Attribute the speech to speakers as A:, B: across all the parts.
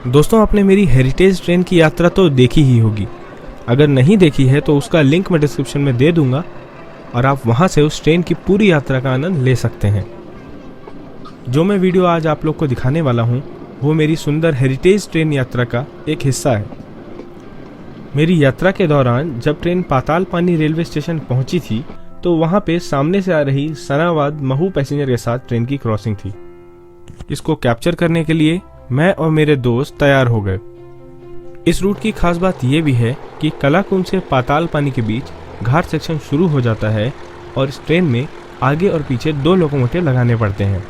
A: दोस्तों, आपने मेरी हेरिटेज ट्रेन की यात्रा तो देखी ही होगी। अगर नहीं देखी है तो उसका लिंक मैं डिस्क्रिप्शन में दे दूंगा और आप वहां से उस ट्रेन की पूरी यात्रा का आनंद ले सकते हैं। जो मैं वीडियो आज आप लोग को दिखाने वाला हूं वो मेरी सुंदर हेरिटेज ट्रेन यात्रा का एक हिस्सा है। मेरी यात्रा के दौरान जब ट्रेन पाताल पानी रेलवे स्टेशन पहुंची थी तो वहां पे सामने से आ रही सनावाद महू पैसेंजर के साथ ट्रेन की क्रॉसिंग थी। इसको कैप्चर करने के लिए मैं और मेरे दोस्त तैयार हो गए। इस रूट की खास बात यह भी है कि कलाकुंज से पाताल पानी के बीच घाट सेक्शन शुरू हो जाता है और इस ट्रेन में आगे और पीछे 2 लोकोमोटिव लगाने पड़ते हैं।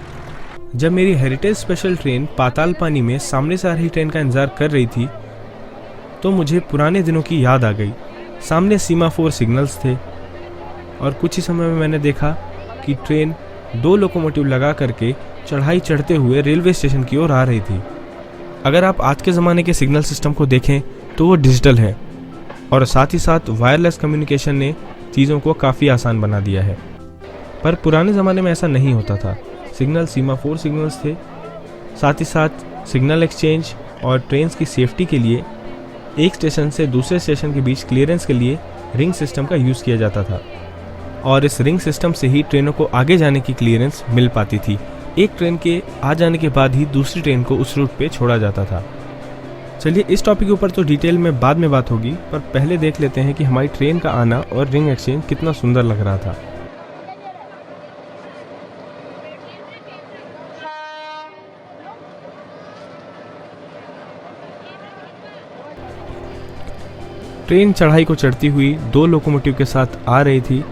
A: जब मेरी हेरिटेज स्पेशल ट्रेन पाताल पानी में सामने से आ रही ट्रेन का इंतजार कर रही थी तो मुझे पुराने दिनों की याद आ गई। सामने सीमाफोर सिग्नल्स थे और कुछ ही समय में मैंने देखा कि ट्रेन 2 लोकोमोटिव लगा करके चढ़ाई चढ़ते हुए रेलवे स्टेशन की ओर आ रही थी। अगर आप आज के ज़माने के सिग्नल सिस्टम को देखें तो वो डिजिटल है और साथ ही साथ वायरलेस कम्युनिकेशन ने चीज़ों को काफ़ी आसान बना दिया है। पर पुराने ज़माने में ऐसा नहीं होता था। सिग्नल सीमाफोर सिग्नल्स थे, साथ ही साथ सिग्नल एक्सचेंज और ट्रेन्स की सेफ्टी के लिए एक स्टेशन से दूसरे स्टेशन के बीच क्लियरेंस के लिए रिंग सिस्टम का यूज़ किया जाता था और इस रिंग सिस्टम से ही ट्रेनों को आगे जाने की क्लियरेंस मिल पाती थी। एक ट्रेन के आ जाने के बाद ही दूसरी ट्रेन को उस रूट पे छोड़ा जाता था। चलिए, इस टॉपिक के ऊपर तो डिटेल में बाद में बात होगी, पर पहले देख लेते हैं कि हमारी ट्रेन का आना और रिंग एक्सचेंज कितना सुंदर लग रहा था। ट्रेन चढ़ाई को चढ़ती हुई 2 लोकोमोटिव के साथ आ रही थी।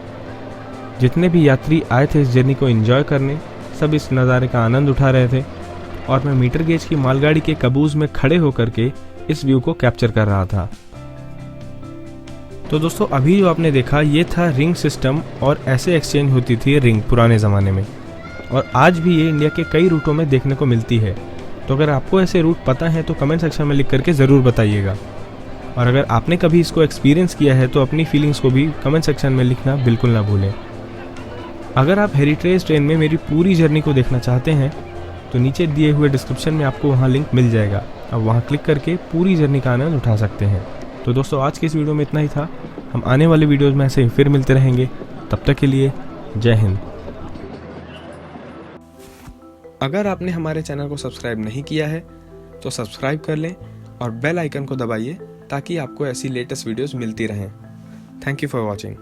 A: जितने भी यात्री आए थे इस जर्नी को एंजॉय करने, सब इस नज़ारे का आनंद उठा रहे थे और मैं मीटर गेज की मालगाड़ी के कबूज में खड़े होकर के इस व्यू को कैप्चर कर रहा था। तो दोस्तों, अभी जो आपने देखा ये था रिंग सिस्टम और ऐसे एक्सचेंज होती थी रिंग पुराने ज़माने में, और आज भी ये इंडिया के कई रूटों में देखने को मिलती है। तो अगर आपको ऐसे रूट पता है तो कमेंट सेक्शन में लिख करके ज़रूर बताइएगा, और अगर आपने कभी इसको एक्सपीरियंस किया है तो अपनी फीलिंग्स को भी कमेंट सेक्शन में लिखना बिल्कुल ना भूलें। अगर आप हेरिटेज ट्रेन में मेरी पूरी जर्नी को देखना चाहते हैं तो नीचे दिए हुए डिस्क्रिप्शन में आपको वहाँ लिंक मिल जाएगा। आप वहाँ क्लिक करके पूरी जर्नी का आनंद उठा सकते हैं। तो दोस्तों, आज के इस वीडियो में इतना ही था। हम आने वाले वीडियोज़ में ऐसे ही फिर मिलते रहेंगे। तब तक के लिए जय हिंद। अगर आपने हमारे चैनल को सब्सक्राइब नहीं किया है तो सब्सक्राइब कर लें और बेल आइकन को दबाइए ताकि आपको ऐसी लेटेस्ट वीडियोज़ मिलती रहें। Thank you for watching.